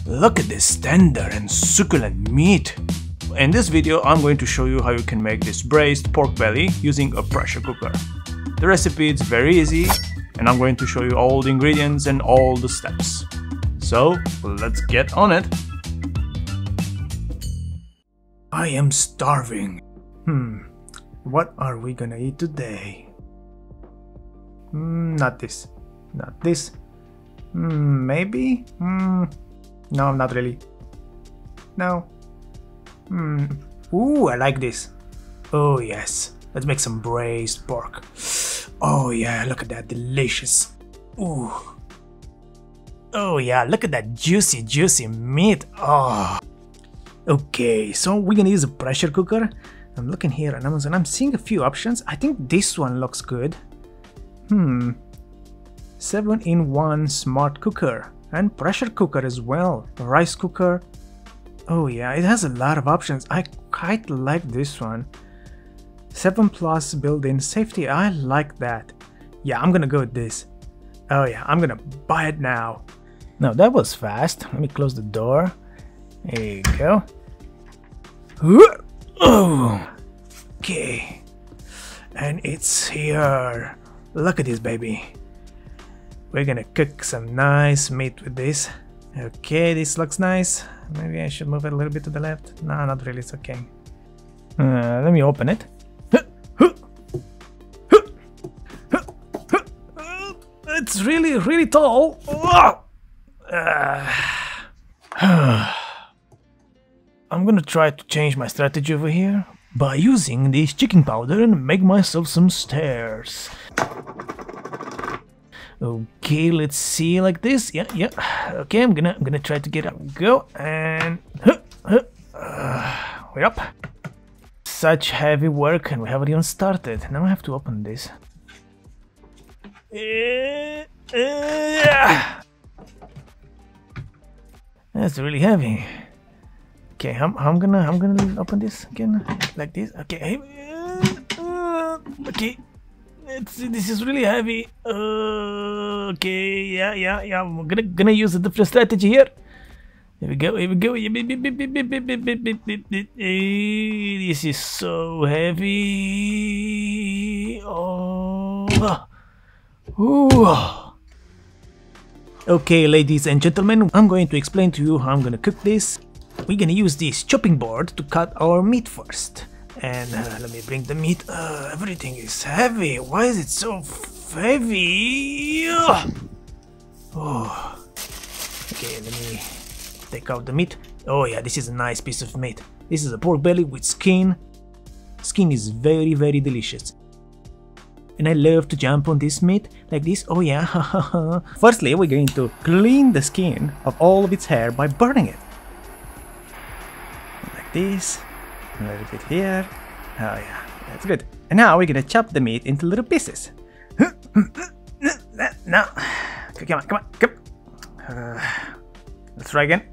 Look at this tender and succulent meat. In this video, I'm going to show you how you can make this braised pork belly using a pressure cooker. The recipe is very easy, and I'm going to show you all the ingredients and all the steps. So, let's get on it. I am starving. What are we gonna eat today? Not this. Not this. Maybe? No, not really. No. Ooh, I like this. Oh yes. Let's make some braised pork. Oh yeah, look at that, delicious. Ooh. Oh yeah, look at that juicy, juicy meat. Oh. Okay, so we're gonna use a pressure cooker. I'm looking here on Amazon. I'm seeing a few options. I think this one looks good. 7-in-1 smart cooker and pressure cooker as well. Rice cooker. Oh yeah, it has a lot of options. I quite like this one. 7+ built-in safety. I like that. Yeah, I'm gonna go with this. Oh yeah, I'm gonna buy it now. Now that was fast. Let me close the door. There you go. Oh, okay. And it's here. Look at this baby. We're gonna cook some nice meat with this. Okay, this looks nice. Maybe I should move it a little bit to the left. No, not really, it's okay. Let me open it. It's really, really tall. I'm gonna try to change my strategy over here by using this chicken powder and make myself some stairs. Okay, let's see, like this. Yeah. Okay, I'm gonna try to get up. Go and we're up. Such heavy work, and we haven't even started. Now I have to open this. That's really heavy. Okay, I'm gonna open this again like this. Okay, okay. This is really heavy. Okay, yeah. I'm gonna use a different strategy here. Here we go. This is so heavy. Oh. Ooh. Okay, ladies and gentlemen, I'm going to explain to you how I'm gonna cook this. We're gonna use this chopping board to cut our meat first. And let me bring the meat. Everything is heavy. Why is it so heavy? Oh. Okay, let me take out the meat. Oh yeah, this is a nice piece of meat. This is a pork belly with skin. Skin is very, very delicious. And I love to jump on this meat like this. Oh yeah. Firstly, we're going to clean the skin of all of its hair by burning it. Like this. A little bit here. Oh yeah, that's good. And now we're gonna chop the meat into little pieces. No. Come on. Let's try again.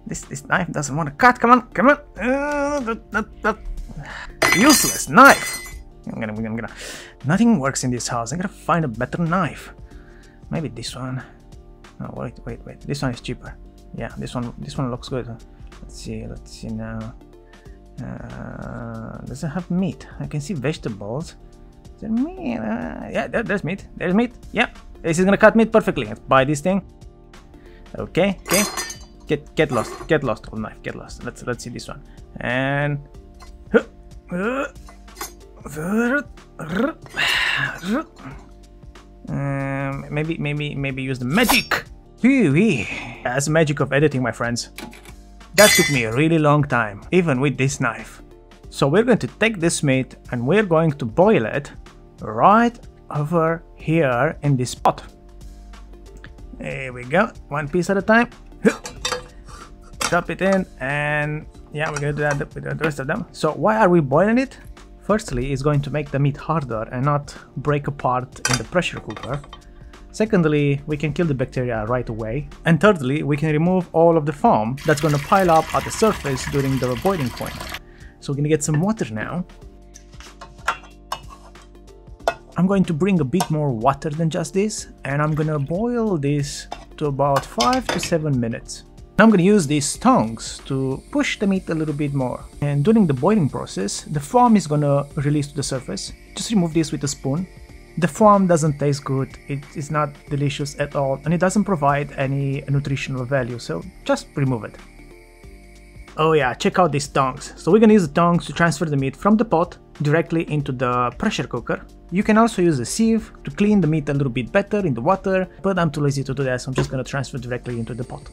This knife doesn't want to cut. Come on. Useless knife. I'm gonna. Nothing works in this house. I'm gonna find a better knife. Maybe this one. Oh wait. This one is cheaper. Yeah, this one looks good. Let's see now. Does it have meat? I can see vegetables. Is there meat? Yeah, there's meat. There's meat. Yeah, this is gonna cut meat perfectly. Let's buy this thing. Okay. Get lost. Oh, knife. Get lost. Let's see this one. And maybe use the magic. That's the magic of editing, my friends. That took me a really long time, even with this knife. So we're going to take this meat and we're going to boil it right over here in this pot. There we go, one piece at a time. Drop it in, and yeah, we're going to do that with the rest of them. So why are we boiling it? Firstly, it's going to make the meat harder and not break apart in the pressure cooker. Secondly, we can kill the bacteria right away. And thirdly, we can remove all of the foam that's going to pile up at the surface during the boiling point. So we're going to get some water now. I'm going to bring a bit more water than just this, and I'm gonna boil this to about 5 to 7 minutes. Now I'm going to use these tongs to push the meat a little bit more. And during the boiling process, the foam is going to release to the surface. Just remove this with a spoon. The foam doesn't taste good, it is not delicious at all, and it doesn't provide any nutritional value, so just remove it. Oh yeah, check out these tongs. So we're gonna use the tongs to transfer the meat from the pot directly into the pressure cooker. You can also use a sieve to clean the meat a little bit better in the water, but I'm too lazy to do that, so I'm just gonna transfer directly into the pot.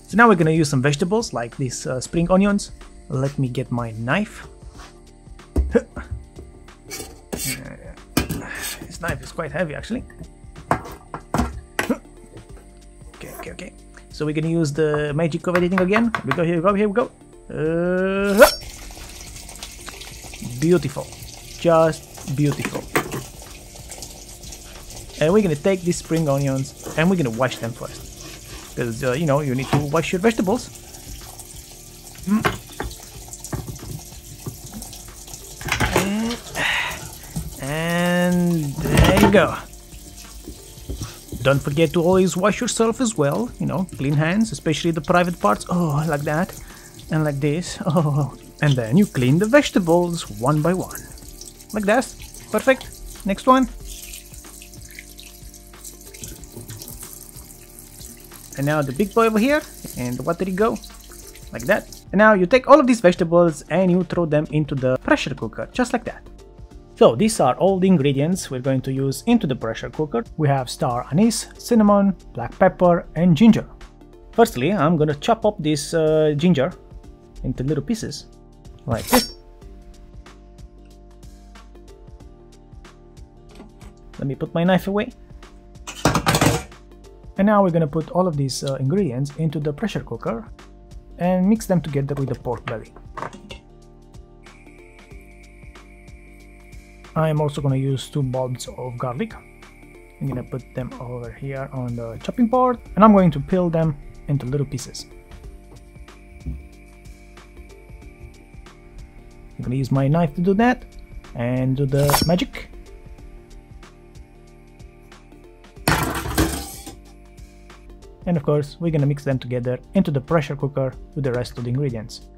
So now we're gonna use some vegetables like these spring onions. Let me get my knife. This knife is quite heavy actually. Okay. So we're gonna use the magic of editing again. Here we go. Beautiful. Just beautiful. And we're gonna take these spring onions and we're gonna wash them first. Because, you know, you need to wash your vegetables. And there you go. Don't forget to always wash yourself as well, you know, clean hands, especially the private parts. Oh, like that. And like this. Oh, and then you clean the vegetables one by one. Like that. Perfect. Next one. And now the big boy over here. And what did it go? Like that. And now you take all of these vegetables and you throw them into the pressure cooker, just like that. So these are all the ingredients we're going to use into the pressure cooker. We have star anise, cinnamon, black pepper and ginger. Firstly, I'm gonna chop up this ginger into little pieces, like this. Let me put my knife away. And now we're gonna put all of these ingredients into the pressure cooker and mix them together with the pork belly. I'm also going to use 2 bulbs of garlic. I'm going to put them over here on the chopping board and I'm going to peel them into little pieces. I'm going to use my knife to do that and do the magic. And of course, we're going to mix them together into the pressure cooker with the rest of the ingredients.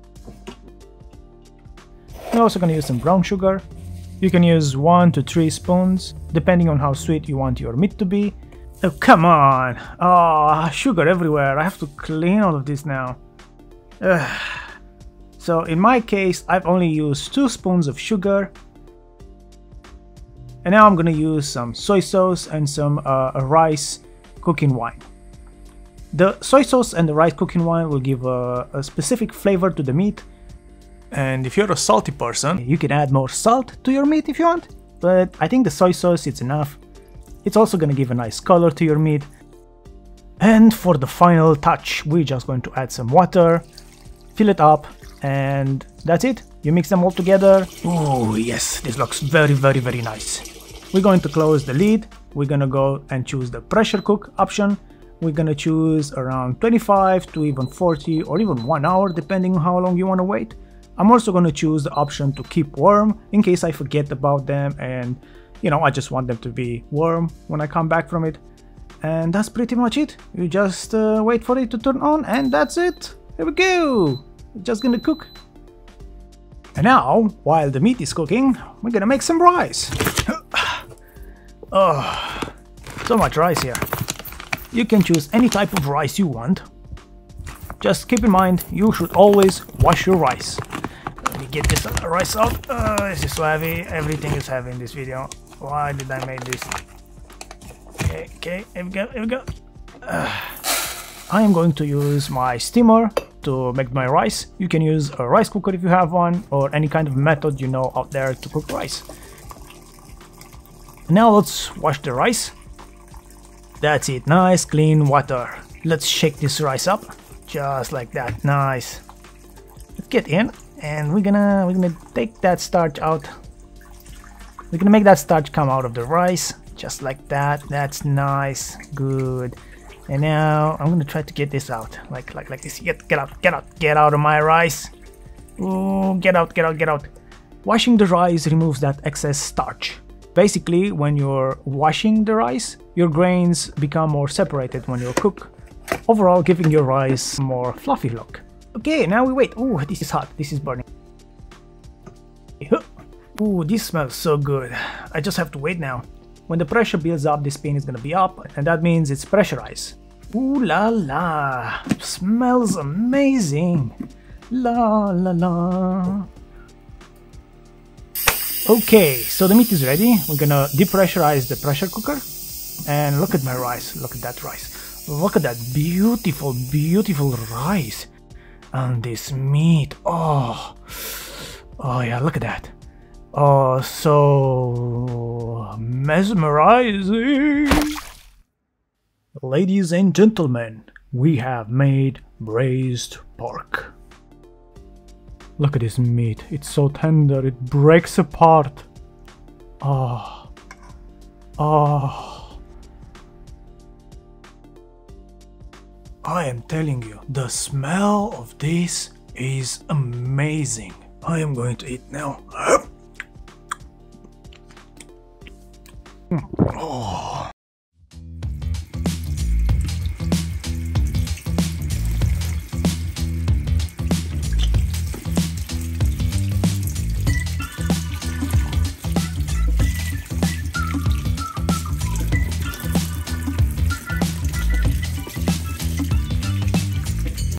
We're also going to use some brown sugar. You can use 1 to 3 spoons, depending on how sweet you want your meat to be. Oh, come on! Oh, sugar everywhere. I have to clean all of this now. So in my case, I've only used 2 spoons of sugar. And now I'm gonna use some soy sauce and some rice cooking wine. The soy sauce and the rice cooking wine will give a specific flavor to the meat. And if you're a salty person, you can add more salt to your meat if you want, but I think the soy sauce is enough. It's also gonna give a nice color to your meat. And for the final touch, we're just going to add some water, fill it up, and that's it. You mix them all together. Oh yes, this looks very nice. We're going to close the lid. We're gonna go and choose the pressure cook option. We're gonna choose around 25 to even 40 or even 1 hour, depending on how long you wanna wait. I'm also going to choose the option to keep warm in case I forget about them and, you know, I just want them to be warm when I come back from it. And that's pretty much it. You just wait for it to turn on and that's it. Here we go. It's just gonna cook. And now, while the meat is cooking, we're gonna make some rice. Oh, so much rice here. You can choose any type of rice you want. Just keep in mind, you should always wash your rice. Let me get this rice out. This is so heavy. Everything is heavy in this video. Why did I make this? Okay, here we go. I am going to use my steamer to make my rice. You can use a rice cooker if you have one, or any kind of method you know out there to cook rice. Now let's wash the rice. That's it, nice clean water. Let's shake this rice up. Just like that, nice. Let's get in, and we're gonna take that starch out. We're gonna make that starch come out of the rice, just like that. That's nice, good. And now I'm gonna try to get this out, like this. Get out of my rice. Ooh, get out. Washing the rice removes that excess starch. Basically, when you're washing the rice, your grains become more separated when you cook. overall giving your rice a more fluffy look. Okay, now we wait. Oh, this is hot. This is burning. Ooh, this smells so good. I just have to wait now. When the pressure builds up, this pan is gonna be up, and that means it's pressurized. Ooh la la, smells amazing. La la la. Okay, so the meat is ready. We're gonna depressurize the pressure cooker. And look at my rice, look at that rice. Look at that beautiful, beautiful rice. And this meat, oh yeah, look at that. Oh, so mesmerizing. Ladies and gentlemen, we have made braised pork. Look at this meat, it's so tender, it breaks apart. Oh. I am telling you, the smell of this is amazing. I am going to eat now. Oh.